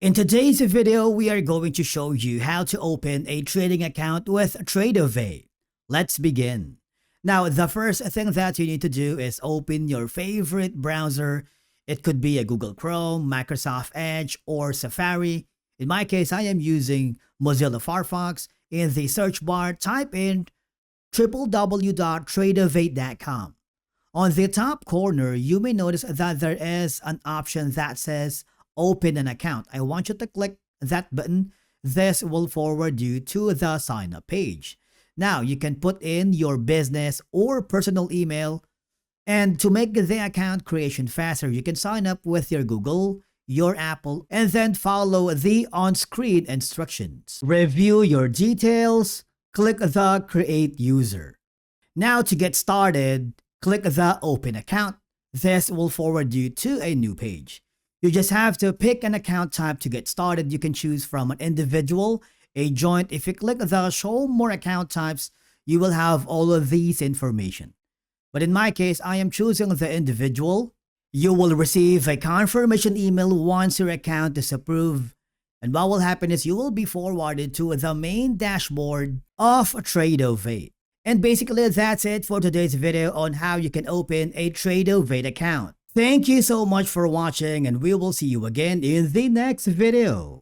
In today's video, we are going to show you how to open a trading account with Tradovate. Let's begin. Now, the first thing that you need to do is open your favorite browser. It could be a Google Chrome, Microsoft Edge, or Safari. In my case, I am using Mozilla Firefox. In the search bar, type in www.tradovate.com. On the top corner, you may notice that there is an option that says Open an account. I want you to click that button. This will forward you to the sign up page. Now you can put in your business or personal email, and to make the account creation faster, you can sign up with your Google, your Apple, and then follow the on-screen instructions. Review your details, click the create user. Now to get started, click the open account. This will forward you to a new page. You just have to pick an account type to get started. You can choose from an individual, a joint. If you click the show more account types, you will have all of these information. But in my case, I am choosing the individual. You will receive a confirmation email once your account is approved. And what will happen is you will be forwarded to the main dashboard of Tradovate. And basically that's it for today's video on how you can open a Tradovate account. Thank you so much for watching, and we will see you again in the next video.